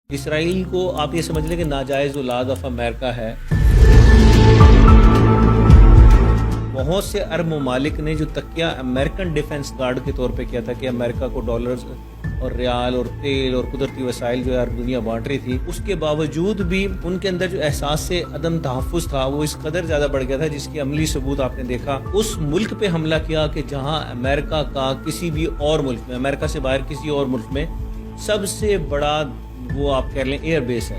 اسرائیل کو آپ یہ سمجھ لیں کہ ناجائز اولاد آف امریکہ ہے۔ بہت سے عرب ممالک نے جو تکیہ امریکن ڈیفنس گارڈ کے طور پہ کیا تھا کہ امریکہ کو ڈالرز اور ریال اور تیل اور قدرتی وسائل جو ہے عرب دنیا بانٹ رہی تھی، اس کے باوجود بھی ان کے اندر جو احساس سے عدم تحفظ تھا وہ اس قدر زیادہ بڑھ گیا تھا، جس کی عملی ثبوت آپ نے دیکھا اس ملک پہ حملہ کیا کہ جہاں امریکہ کا کسی بھی اور ملک میں، امریکہ سے باہر کسی اور ملک میں سب سے بڑا وہ آپ کہہ لیں ایئر بیس ہے۔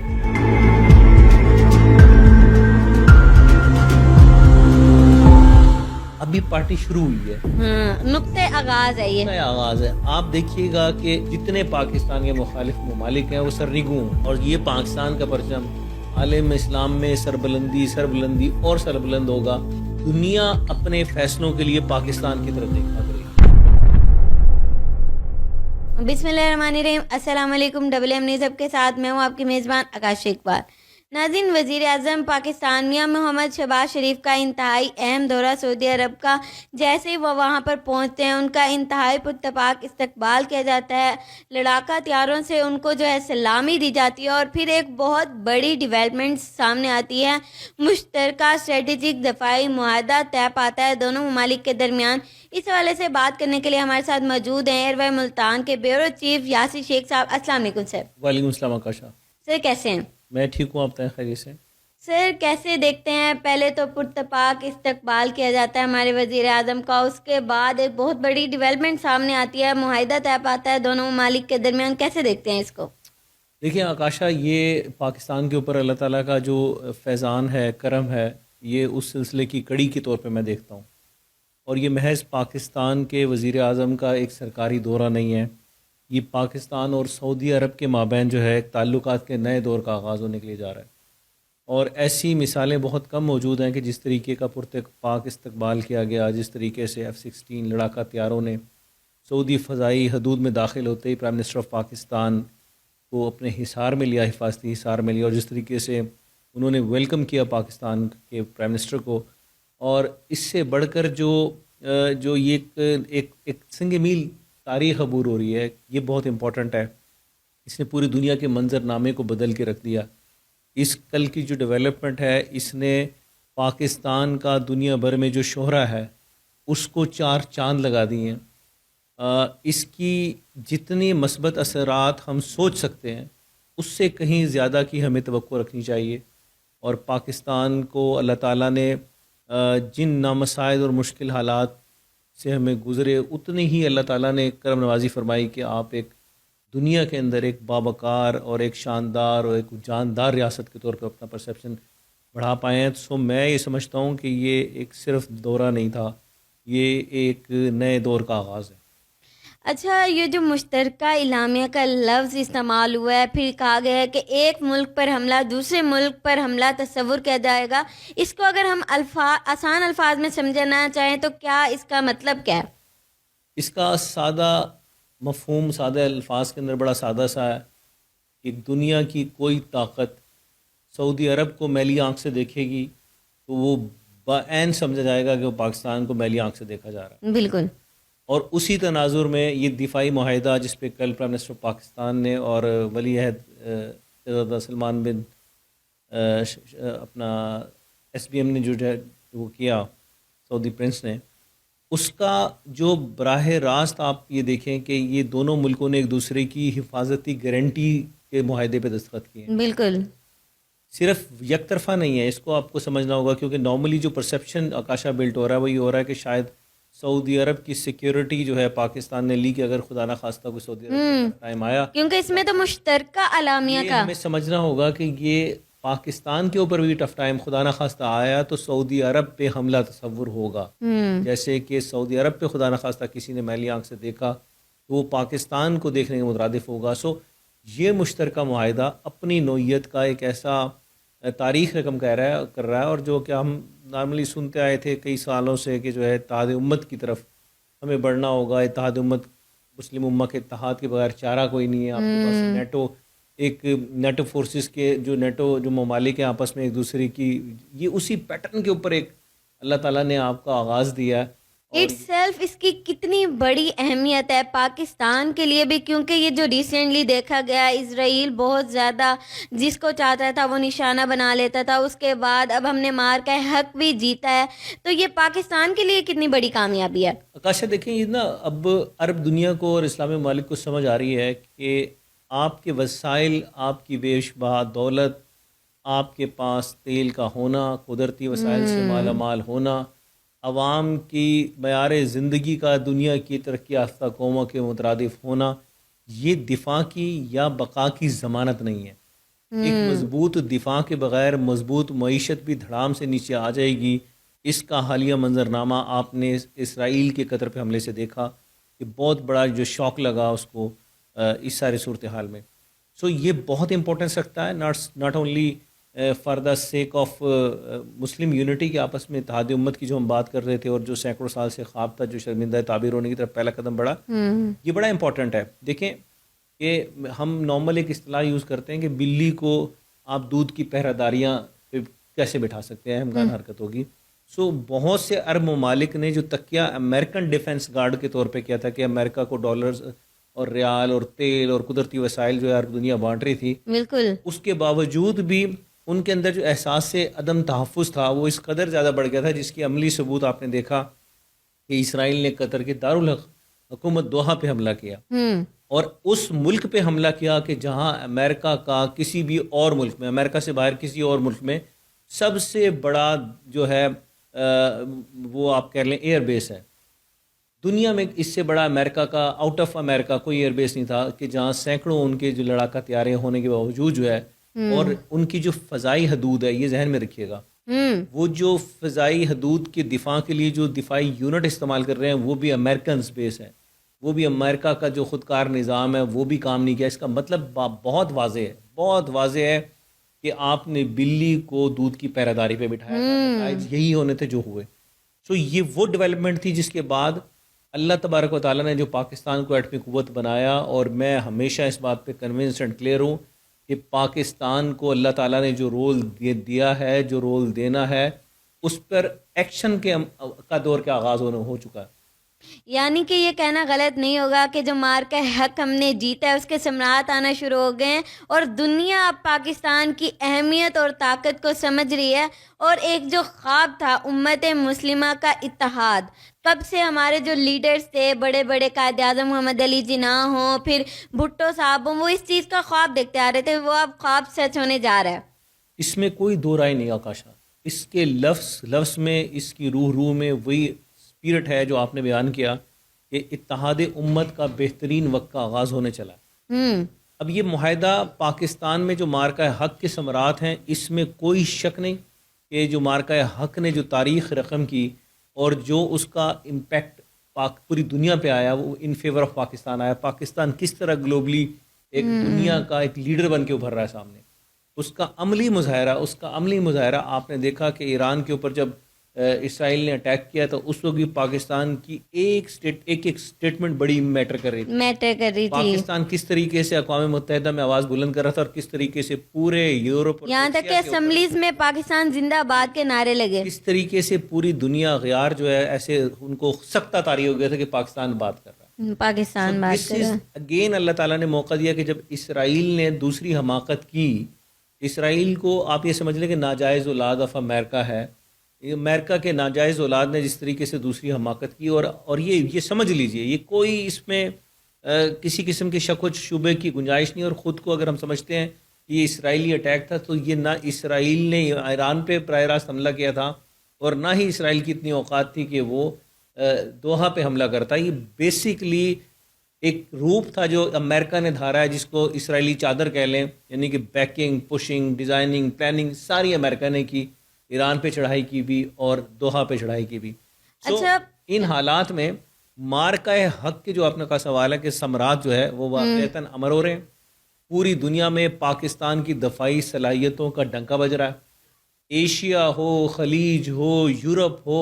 ابھی پارٹی شروع ہوئی ہے، نقطۂ آغاز ہے، یہ نیا آغاز ہے۔ آپ دیکھیے گا کہ جتنے پاکستان کے مخالف ممالک ہیں وہ سرنگوں، اور یہ پاکستان کا پرچم عالم اسلام میں سربلندی اور سربلند ہوگا۔ دنیا اپنے فیصلوں کے لیے پاکستان کی طرف دیکھا کرے گی۔ بسم اللہ الرحمن الرحیم۔ السلام علیکم، ڈبل ایم نیوز کے ساتھ میں ہوں آپ کی میزبان آکاش اقبال۔ ناظرین، وزیر اعظم پاکستان میاں محمد شہباز شریف کا انتہائی اہم دورہ سعودی عرب کا جیسے ہی وہ وہاں پر پہنچتے ہیں ان کا انتہائی پرتپاک استقبال کیا جاتا ہے، لڑاکا طیاروں سے ان کو جو ہے سلامی دی جاتی ہے، اور پھر ایک بہت بڑی ڈیولپمنٹ سامنے آتی ہے۔ مشترکہ اسٹریٹجک دفاعی معاہدہ طے پاتا ہے دونوں ممالک کے درمیان۔ اس حوالے سے بات کرنے کے لیے ہمارے ساتھ موجود ہیں ایئر وے ملتان کے بیورو چیف یاسر شیخ صاحب۔ السلام علیکم سر۔ وعلیکم السلام آکاشا، سر کیسے ہیں؟ میں ٹھیک ہوں، آپ بتائیں خیریت سے؟ سر کیسے دیکھتے ہیں؟ پہلے تو پرتپاک استقبال کیا جاتا ہے ہمارے وزیر اعظم کا، اس کے بعد ایک بہت بڑی ڈیولپمنٹ سامنے آتی ہے، معاہدہ طے پاتا ہے دونوں ممالک کے درمیان، کیسے دیکھتے ہیں اس کو؟ دیکھیں آکاشا، یہ پاکستان کے اوپر اللہ تعالیٰ کا جو فیضان ہے، کرم ہے، یہ اس سلسلے کی کڑی کے طور پہ میں دیکھتا ہوں، اور یہ محض پاکستان کے وزیر اعظم کا ایک سرکاری دورہ نہیں ہے، یہ پاکستان اور سعودی عرب کے مابین جو ہے تعلقات کے نئے دور کا آغاز ہونے کے لیے جا رہا ہے۔ اور ایسی مثالیں بہت کم موجود ہیں کہ جس طریقے کا پرتپاک استقبال کیا گیا، جس طریقے سے F-16 لڑاکا طیاروں نے سعودی فضائی حدود میں داخل ہوتے ہی پرائم منسٹر آف پاکستان کو اپنے حصار میں لیا، حفاظتی حصار میں لیا، اور جس طریقے سے انہوں نے ویلکم کیا پاکستان کے پرائم منسٹر کو۔ اور اس سے بڑھ کر جو یہ ایک سنگ میل تاریخ عبور ہو رہی ہے، یہ بہت امپورٹنٹ ہے۔ اس نے پوری دنیا کے منظر نامے کو بدل کے رکھ دیا۔ اس کل کی جو ڈیولپمنٹ ہے، اس نے پاکستان کا دنیا بھر میں جو شہرہ ہے اس کو چار چاند لگا دیے ہیں۔ اس کی جتنی مثبت اثرات ہم سوچ سکتے ہیں اس سے کہیں زیادہ کی ہمیں توقع رکھنی چاہیے، اور پاکستان کو اللہ تعالیٰ نے جن نامساعد اور مشکل حالات سے ہمیں گزرے، اتنی ہی اللہ تعالیٰ نے کرم نوازی فرمائی کہ آپ ایک دنیا کے اندر ایک بابکار اور ایک شاندار اور ایک جاندار ریاست کے طور پہ اپنا پرسیپشن بڑھا پائے ہیں۔ سو میں یہ سمجھتا ہوں کہ یہ ایک صرف دورہ نہیں تھا، یہ ایک نئے دور کا آغاز ہے۔ اچھا، یہ جو مشترکہ اعلامیہ کا لفظ استعمال ہوا ہے، پھر کہا گیا ہے کہ ایک ملک پر حملہ دوسرے ملک پر حملہ تصور کیا جائے گا، اس کو اگر ہم آسان الفاظ میں سمجھنا چاہیں تو کیا اس کا مطلب کیا ہے؟ اس کا سادہ مفہوم سادہ الفاظ کے اندر بڑا سادہ سا ہے کہ دنیا کی کوئی طاقت سعودی عرب کو میلی آنکھ سے دیکھے گی تو وہ بعین سمجھا جائے گا کہ وہ پاکستان کو میلی آنکھ سے دیکھا جا رہا ہے۔ بالکل۔ اور اسی تناظر میں یہ دفاعی معاہدہ جس پہ کل پرائم منسٹر پاکستان نے اور ولی عہد شہزادہ سلمان بن اپنا SBM نے جو وہ کیا، سعودی پرنس نے، اس کا جو براہ راست آپ یہ دیکھیں کہ یہ دونوں ملکوں نے ایک دوسرے کی حفاظتی گارنٹی کے معاہدے پہ دستخط کیے ہیں۔ بالکل صرف یک طرفہ نہیں ہے، اس کو آپ کو سمجھنا ہوگا، کیونکہ نارملی جو پرسیپشن آکاشا بلٹ ہو رہا ہے وہ یہ ہو رہا ہے کہ شاید سعودی عرب کی سیکیورٹی جو ہے پاکستان نے لی کہ اگر خدا نہ خواستہ کوئی سعودی عرب کا ٹائم آیا، کیونکہ اس میں تو مشترکہ اعلامیہ یہ کا ہمیں سمجھنا ہوگا کہ یہ پاکستان کے اوپر بھی ٹف ٹائم خدا نہ خواستہ آیا تو سعودی عرب پہ حملہ تصور ہوگا۔ جیسے کہ سعودی عرب پہ خدا نہ خواستہ کسی نے میلی آنکھ سے دیکھا تو وہ پاکستان کو دیکھنے کے مترادف ہوگا۔ سو یہ مشترکہ معاہدہ اپنی نوعیت کا ایک ایسا تاریخ رقم کر رہا ہے، اور جو کہ ہم نارملی سنتے آئے تھے کئی سالوں سے کہ جو ہے اتحاد امت کی طرف ہمیں بڑھنا ہوگا، اتحاد امت، مسلم امہ کے اتحاد کے بغیر چارہ کوئی نہیں ہے، آپ کے پاس نیٹو، ایک نیٹو فورسز کے جو ممالک ہیں آپس میں ایک دوسرے کی، یہ اسی پیٹرن کے اوپر ایک اللہ تعالیٰ نے آپ کا آغاز دیا ہے۔ اٹ سیلف اس کی کتنی بڑی اہمیت ہے پاکستان کے لیے بھی، کیونکہ یہ جو ریسنٹلی دیکھا گیا اسرائیل بہت زیادہ جس کو چاہتا تھا وہ نشانہ بنا لیتا تھا، اس کے بعد اب ہم نے مار کا حق بھی جیتا ہے، تو یہ پاکستان کے لیے کتنی بڑی کامیابی ہے۔ آکاشا دیکھیں یہ نا اب عرب دنیا کو اور اسلامی ممالک کو سمجھ آ رہی ہے کہ آپ کے وسائل، آپ کی بے شبہ دولت، آپ کے پاس تیل کا ہونا، قدرتی وسائل سے مالا مال ہونا، عوام کی معیار زندگی کا دنیا کی ترقی یافتہ قوموں کے مترادف ہونا، یہ دفاع کی یا بقا کی ضمانت نہیں ہے۔ ایک مضبوط دفاع کے بغیر مضبوط معیشت بھی دھڑام سے نیچے آ جائے گی۔ اس کا حالیہ منظرنامہ آپ نے اسرائیل کے قطر پہ حملے سے دیکھا کہ بہت بڑا جو شوق لگا اس کو اس سارے صورتحال میں۔ سو یہ بہت امپورٹنس رکھتا ہے، not only for the sake of Muslim unity کے آپس میں اتحاد امت کی جو ہم بات کر رہے تھے، اور جو سینکڑوں سال سے خواب تھا جو شرمندہ تعبیر ہونے کی طرف پہلا قدم بڑھا، یہ بڑا امپورٹنٹ ہے۔ دیکھیں کہ ہم نارمل ایک اصطلاح یوز کرتے ہیں کہ بلی کو آپ دودھ کی پہرہ داریاں پہ کیسے بٹھا سکتے ہیں، اہم حرکت ہوگی۔ سو بہت سے عرب ممالک نے جو تکیہ امریکن ڈیفنس گارڈ کے طور پہ کیا تھا کہ امریکہ کو ڈالرز اور ریال اور تیل اور قدرتی وسائل جو ہے عرب دنیا بانٹ رہی تھی، بالکل اس کے باوجود بھی ان کے اندر جو احساس سے عدم تحفظ تھا وہ اس قدر زیادہ بڑھ گیا تھا، جس کی عملی ثبوت آپ نے دیکھا کہ اسرائیل نے قطر کے دارالحکومت دوحہ پہ حملہ کیا، اور اس ملک پہ حملہ کیا کہ جہاں امریکہ کا کسی بھی اور ملک میں، امریکہ سے باہر کسی اور ملک میں سب سے بڑا جو ہے وہ آپ کہہ لیں ایئر بیس ہے دنیا میں۔ اس سے بڑا امریکہ کا آؤٹ آف امریکہ کوئی ایئر بیس نہیں تھا کہ جہاں سینکڑوں ان کے جو لڑاکا طیارے ہونے کے باوجود جو ہے، اور ان کی جو فضائی حدود ہے، یہ ذہن میں رکھیے گا، وہ جو فضائی حدود کے دفاع کے لیے جو دفاعی یونٹ استعمال کر رہے ہیں وہ بھی امریکنز بیس ہے، وہ بھی امریکہ کا جو خودکار نظام ہے وہ بھی کام نہیں کیا۔ اس کا مطلب بہت واضح ہے، بہت واضح ہے کہ آپ نے بلی کو دودھ کی پہرہ داری پہ بٹھایا تھا، نتائج یہی ہونے تھے جو ہوئے۔ سو یہ وہ ڈیولپمنٹ تھی جس کے بعد اللہ تبارک و تعالیٰ نے جو پاکستان کو ایٹمی قوت بنایا، اور میں ہمیشہ اس بات پہ کنونسڈ اینڈ کلیئر ہوں کہ پاکستان کو اللہ تعالیٰ نے جو رول دیا ہے، جو رول دینا ہے، اس پر ایکشن کا دور کا آغاز ہو چکا ہے۔ یعنی کہ یہ کہنا غلط نہیں ہوگا کہ جو مار کا حق ہم نے جیتا ہے اس کے ثمرات آنا شروع ہو گئے ہیں، اور دنیا اب پاکستان کی اہمیت اور طاقت کو سمجھ رہی ہے، اور ایک جو خواب تھا امت مسلمہ کا اتحاد، کب سے ہمارے جو لیڈرز تھے، بڑے بڑے قائد اعظم محمد علی جناح ہوں، پھر بھٹو صاحب ہوں، وہ اس چیز کا خواب دیکھتے آ رہے تھے، وہ اب خواب سچ ہونے جا رہا ہے۔ اس میں کوئی دو رائے نہیں آکاشا، اس کے لفظ میں، اس کی روح میں وہی اسپرٹ ہے جو آپ نے بیان کیا کہ اتحاد امت کا بہترین وقت کا آغاز ہونے چلا ہے۔ اب یہ معاہدہ پاکستان میں جو مارکہ حق کے ثمرات ہیں، اس میں کوئی شک نہیں کہ جو مارکہ حق نے جو تاریخ رقم کی اور جو اس کا امپیکٹ پوری دنیا پہ آیا، وہ ان فیور آف پاکستان آیا۔ پاکستان کس طرح گلوبلی ایک دنیا کا ایک لیڈر بن کے ابھر رہا ہے سامنے، اس کا عملی مظاہرہ آپ نے دیکھا کہ ایران کے اوپر جب اسرائیل نے اٹیک کیا تو اس وقت بھی پاکستان کی ایک سٹیٹمنٹ بڑی میٹر کر رہی تھی۔ پاکستان کس طریقے سے اقوام متحدہ میں آواز بلند کر رہا تھا، اور کس طریقے سے پورے یورپ، یہاں تک کہ اسمبلیز میں پاکستان زندہ آباد کے نعرے لگے، کس طریقے سے پوری دنیا غیار جو ہے ایسے ان کو سختہ طاری ہو گیا تھا کہ پاکستان بات کر رہا ہے، پاکستان بات کر رہا ہے۔ اگین اللہ تعالیٰ نے موقع دیا کہ جب اسرائیل نے دوسری حماقت کی، اسرائیل کو آپ یہ سمجھ لیں کہ ناجائز اولاد آف امریکہ ہے، امریکہ کے ناجائز اولاد نے جس طریقے سے دوسری حماقت کی، اور یہ سمجھ لیجئے، یہ کوئی اس میں کسی قسم کے شک و شبے کی گنجائش نہیں، اور خود کو اگر ہم سمجھتے ہیں کہ یہ اسرائیلی اٹیک تھا تو یہ نہ اسرائیل نے ایران پہ براہ راست حملہ کیا تھا، اور نہ ہی اسرائیل کی اتنی اوقات تھی کہ وہ دوحہ پہ حملہ کرتا۔ یہ بیسکلی ایک روپ تھا جو امریکہ نے دھارا ہے، جس کو اسرائیلی چادر کہہ لیں، یعنی کہ بیکنگ، پشنگ، ڈیزائننگ، پلاننگ ساری امریکہ نے کی، ایران پہ چڑھائی کی بھی اور دوحہ پہ چڑھائی کی بھی۔ اچھا، ان حالات میں مارکہ حق کے جو آپ نے کا سوال ہے کہ ثمرات جو ہے وہ واقعتاً امر ہو رہے ہیں، پوری دنیا میں پاکستان کی دفاعی صلاحیتوں کا ڈنکا بج رہا ہے، ایشیا ہو، خلیج ہو، یورپ ہو،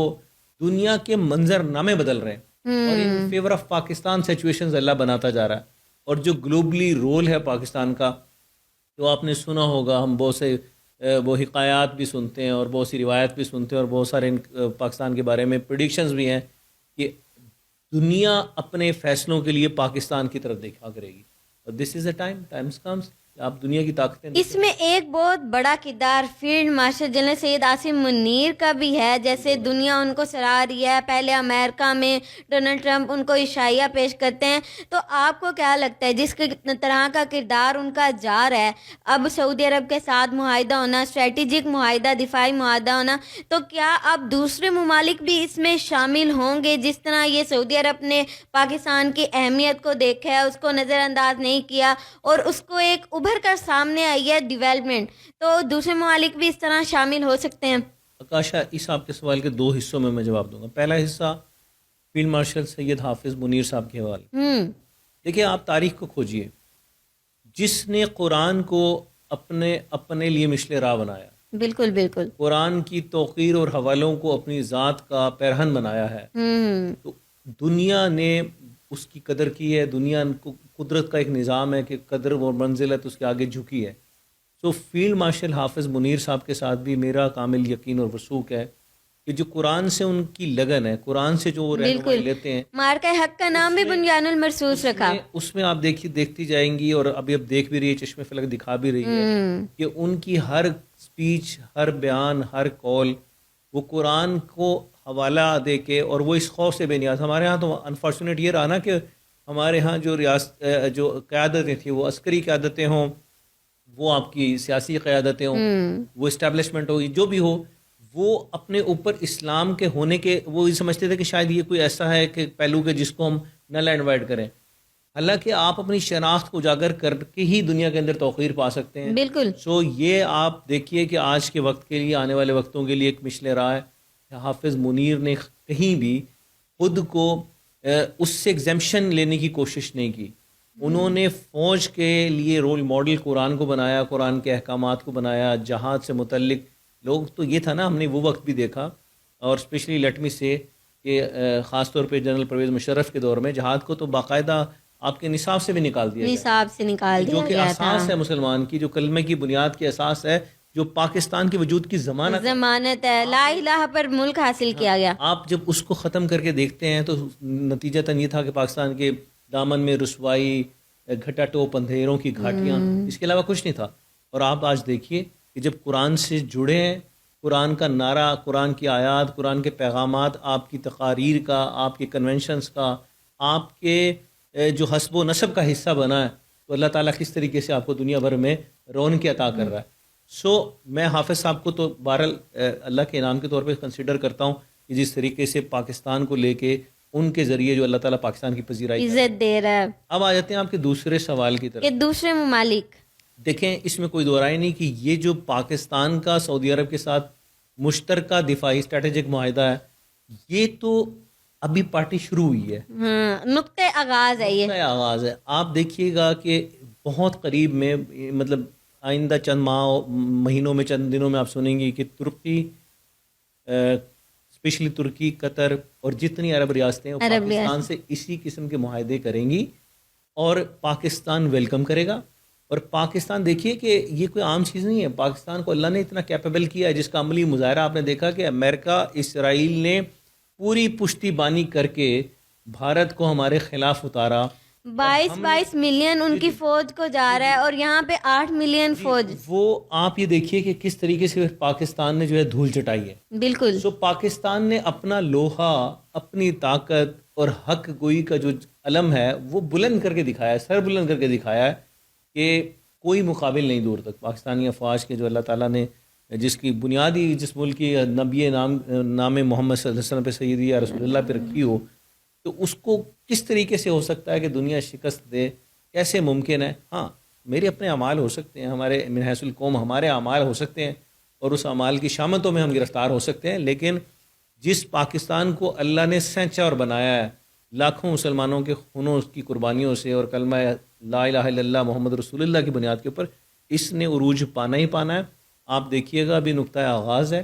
دنیا کے منظر نامے بدل رہے ہیں، اور in favour of Pakistan situations اللہ بناتا جا رہا ہے۔ اور جو گلوبلی رول ہے پاکستان کا، تو آپ نے سنا ہوگا، ہم بہت سے وہ حکایات بھی سنتے ہیں اور بہت سی روایت بھی سنتے ہیں، اور بہت سارے پاکستان کے بارے میں پریڈکشنز بھی ہیں کہ دنیا اپنے فیصلوں کے لیے پاکستان کی طرف دیکھا کرے گی، اور دس از اے ٹائمز کمز کہ آپ دنیا کی طاقتیں اس میں ایک بہت بڑا کردار field marshal general Syed Asim Munir کا بھی ہے. جیسے دنیا ان کو سراہ رہی ہے، پہلے امریکہ میں ڈونلڈ ٹرمپ ان کو عشائیہ پیش کرتے ہیں، تو آپ کو کیا لگتا ہے جس طرح کا کردار ان کا جا رہا ہے، اب سعودی عرب کے ساتھ معاہدہ ہونا، اسٹریٹجک معاہدہ، دفاعی معاہدہ ہونا، تو کیا اب دوسرے ممالک بھی اس میں شامل ہوں گے؟ جس طرح یہ سعودی عرب نے پاکستان کی اہمیت کو دیکھا ہے، اس کو نظر انداز نہیں کیا اور اس کو ایک ابھر کر سامنے آئی ہے ڈیولپمنٹ، تو دوسرے ممالک بھی اس طرح شامل ہو سکتے ہیں؟ آکاشا، اس آپ کے سوال کے دو حصوں میں جواب دوں گا. پہلا حصہ فیلڈ مارشل سید حافظ منیر صاحب کے حوالے. دیکھیے، آپ تاریخ کو کھوجیے، جس نے قرآن کو اپنے لیے مشل راہ بنایا، بالکل بالکل، قرآن کی توقیر اور حوالوں کو اپنی ذات کا پیرہن بنایا ہے، تو دنیا نے اس کی قدر کی ہے. دنیا کو قدرت کا ایک نظام ہے کہ قدر و منزلت اس کے آگے جھکی ہے. سو فیلڈ مارشل حافظ منیر صاحب کے ساتھ بھی میرا کامل یقین اور وثوق ہے کہ جو قرآن سے ان کی لگن ہے، قرآن سے جو وہ رہنمائی لیتے ہیں، مارکہ حق کا نام بھی بنیان المرصوص رکھا. اس میں آپ دیکھتی جائیں گی، اور ابھی اب دیکھ بھی رہی ہے، چشم فلک دکھا بھی رہی ہے کہ ان کی ہر سپیچ، ہر بیان، ہر کال وہ قرآن کو حوالہ دے کے، اور وہ اس خوف سے بے نیاز. ہمارے ہاں تو انفارچونیٹ یہ رہا نا کہ ہمارے ہاں جو قیادتیں تھیں، وہ عسکری قیادتیں ہوں، وہ آپ کی سیاسی قیادتیں ہوں، وہ اسٹیبلشمنٹ ہوگی، جو بھی ہو، وہ اپنے اوپر اسلام کے ہونے کے وہ یہ سمجھتے تھے کہ شاید یہ کوئی ایسا ہے کہ پہلو کے جس کو ہم نل انوائٹ کریں. حالانکہ آپ اپنی شناخت کو اجاگر کر کے ہی دنیا کے اندر توقیر پا سکتے ہیں. بالکل. سو یہ آپ دیکھیے کہ آج کے وقت کے لیے، آنے والے وقتوں کے لیے ایک مشل راہ ہے. حافظ منیر نے کہیں بھی خود کو اس سے ایگزیمپشن لینے کی کوشش نہیں کی. انہوں نے فوج کے لیے رول ماڈل قرآن کو بنایا، قرآن کے احکامات کو بنایا. جہاد سے متعلق لوگ تو یہ تھا نا، ہم نے وہ وقت بھی دیکھا، اور اسپیشلی لیٹ می سے کہ خاص طور پہ جنرل پرویز مشرف کے دور میں جہاد کو تو باقاعدہ آپ کے نصاب سے بھی نکال دیا گیا، جو کہ اساس ہے مسلمان کی، جو کلمے کی بنیاد کی اساس ہے، جو پاکستان کے وجود کی ضمانت ہے، لا الہ پر ملک حاصل کیا گیا. آپ جب اس کو ختم کر کے دیکھتے ہیں تو نتیجتاً یہ تھا کہ پاکستان کے دامن میں رسوائی، گھٹا ٹوپ، اندھیروں کی گھاٹیاں، اس کے علاوہ کچھ نہیں تھا. اور آپ آج دیکھیے کہ جب قرآن سے جڑے ہیں، قرآن کا نعرہ، قرآن کی آیات، قرآن کے پیغامات، آپ کی تقاریر کا، آپ کے کنونشنز کا، آپ کے جو حسب و نسب کا حصہ بنا ہے، تو اللہ تعالیٰ کس طریقے سے آپ کو دنیا بھر میں رونق عطا کر رہا ہے. سو میں حافظ صاحب کو تو بہرحال اللہ کے انعام کے طور پہ کنسیڈر کرتا ہوں کہ جس طریقے سے پاکستان کو لے کے ان کے ذریعے جو اللہ تعالیٰ پاکستان کی پذیرائی عزت دے رہا ہے. اب آ جاتے ہیں آپ کے دوسرے سوال کی طرف کہ دوسرے ممالک، دیکھیں اس میں کوئی دو رائے نہیں کہ یہ جو پاکستان کا سعودی عرب کے ساتھ مشترکہ دفاعی اسٹریٹجک معاہدہ ہے، یہ تو ابھی پارٹی شروع ہوئی ہے، نقطۂ آغاز ہے، یہ آغاز ہے. آپ دیکھیے گا کہ بہت قریب میں، مطلب آئندہ چند مہینوں میں، چند دنوں میں آپ سنیں گی کہ ترکی، اسپیشلی ترکی، قطر اور جتنی عرب ریاستیں ہیں پاکستان سے اسی قسم کے معاہدے کریں گی، اور پاکستان ویلکم کرے گا. اور پاکستان دیکھیے کہ یہ کوئی عام چیز نہیں ہے. پاکستان کو اللہ نے اتنا کیپیبل کیا ہے، جس کا عملی مظاہرہ آپ نے دیکھا کہ امریکہ، اسرائیل نے پوری پشتی بانی کر کے بھارت کو ہمارے خلاف اتارا. 22 ملین ان کی فوج کو جا رہا ہے، اور یہاں پہ 8 ملین فوج. وہ آپ یہ دیکھیے کہ کس طریقے سے پاکستان نے جو ہے دھول چٹائی ہے. بالکل. سو پاکستان نے اپنا لوہا، اپنی طاقت اور حق گوئی کا جو علم ہے وہ بلند کر کے دکھایا ہے، سر بلند کر کے دکھایا ہے کہ کوئی مقابل نہیں دور تک. پاکستانی افواج کے جو اللہ تعالیٰ نے جس کی بنیادی، جس ملک کی نبی نام محمد صلی اللہ علیہ وسلم پہ، سیدی یا رسول اللہ پہ رکھی ہو، تو اس کو کس طریقے سے ہو سکتا ہے کہ دنیا شکست دے؟ کیسے ممکن ہے؟ ہاں، میرے اپنے اعمال ہو سکتے ہیں، ہمارے من حیث القوم ہمارے اعمال ہو سکتے ہیں، اور اس اعمال کی شامتوں میں ہم گرفتار ہو سکتے ہیں، لیکن جس پاکستان کو اللہ نے سینچا اور بنایا ہے لاکھوں مسلمانوں کے خونوں کی قربانیوں سے اور کلمہ لا الہ الا اللہ محمد رسول اللہ کی بنیاد کے اوپر، اس نے عروج پانا ہی پانا ہے. آپ دیکھیے گا ابھی نقطۂ آغاز ہے.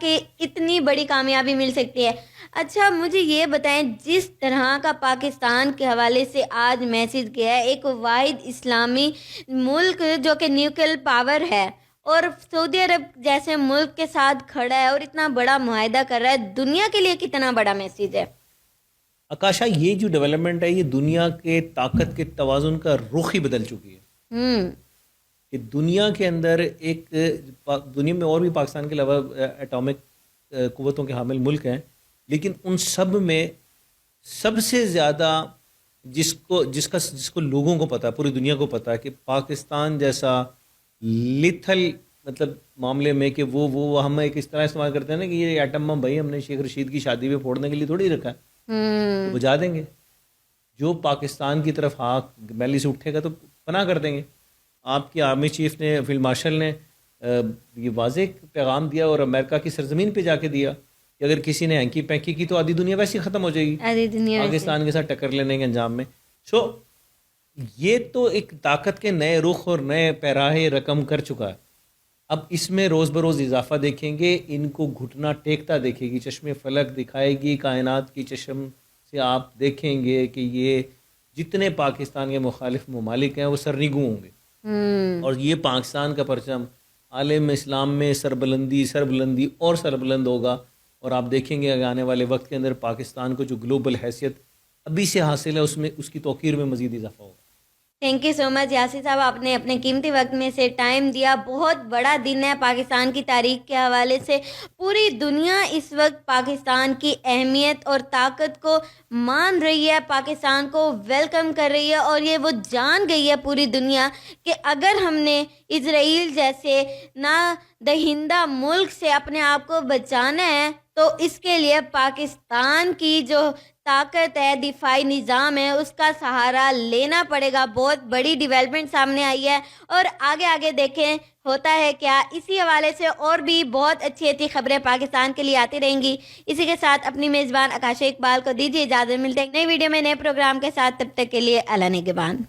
کہ اتنی بڑی کامیابی مل سکتی ہے. اچھا مجھے یہ بتائیں، جس طرح کا پاکستان کے حوالے سے آج میسج گیا ہے، ایک واحد اسلامی ملک جو کہ نیوکل پاور ہے اور سعودی عرب جیسے ملک کے ساتھ کھڑا ہے اور اتنا بڑا معاہدہ کر رہا ہے، دنیا کے لیے کتنا بڑا میسج ہے؟ آکاشا، یہ جو ڈیولپمنٹ ہے یہ دنیا کے طاقت کے توازن کا رخ ہی بدل چکی ہے. کہ دنیا کے اندر ایک دنیا میں اور بھی پاکستان کے علاوہ ایٹامک قوتوں کے حامل ملک ہیں، لیکن ان سب میں سب سے زیادہ جس کو لوگوں کو پتہ ہے، پوری دنیا کو پتہ ہے کہ پاکستان جیسا لتھل مطلب معاملے میں کہ وہ ہم ایک اس طرح استعمال کرتے ہیں نا کہ یہ ایٹم بم بھائی ہم نے شیخ رشید کی شادی پہ پھوڑنے کے لیے تھوڑی رکھا ہے، بجا دیں گے. جو پاکستان کی طرف ہاتھ میلی سے اٹھے گا تو پناہ کر دیں گے. آپ کی آرمی چیف نے، فیلڈ مارشل نے یہ واضح پیغام دیا اور امریکہ کی سرزمین پہ جا کے دیا کہ اگر کسی نے ہینکی پینکی کی تو آدھی دنیا ویسے ہی ختم ہو جائے گی پاکستان کے ساتھ ٹکر لینے کے انجام میں. یہ تو ایک طاقت کے نئے رخ اور نئے پیراہے رقم کر چکا ہے. اب اس میں روز بروز اضافہ دیکھیں گے، ان کو گھٹنا ٹیکتا دیکھے گی، چشم فلک دکھائے گی کائنات کی چشم سے. آپ دیکھیں گے کہ یہ جتنے پاکستان کے مخالف ممالک ہیں وہ سرنگوں ہوں گے، اور یہ پاکستان کا پرچم عالم اسلام میں سربلندی اور سربلند ہوگا. اور آپ دیکھیں گے کہ آنے والے وقت کے اندر پاکستان کو جو گلوبل حیثیت ابھی سے حاصل ہے اس کی توقیر میں مزید اضافہ ہوگا. تھینک یو سو مچ یاسر صاحب، آپ نے اپنے قیمتی وقت میں سے ٹائم دیا. بہت بڑا دن ہے پاکستان کی تاریخ کے حوالے سے. پوری دنیا اس وقت پاکستان کی اہمیت اور طاقت کو مان رہی ہے، پاکستان کو ویلکم کر رہی ہے، اور یہ وہ جان گئی ہے پوری دنیا کہ اگر ہم نے اسرائیل جیسے نا دہندہ ملک سے اپنے آپ کو بچانا ہے تو اس کے لیے پاکستان کی جو طاقت ہے، دفاعی نظام ہے، اس کا سہارا لینا پڑے گا. بہت بڑی ڈیولپمنٹ سامنے آئی ہے اور آگے دیکھیں ہوتا ہے کیا. اسی حوالے سے اور بھی بہت اچھی خبریں پاکستان کے لیے آتی رہیں گی. اسی کے ساتھ اپنی میزبان آکاشا اقبال کو دیجیے اجازت. ملتے ہیں نئی ویڈیو میں نئے پروگرام کے ساتھ، تب تک کے لیے اللہ نگہبان.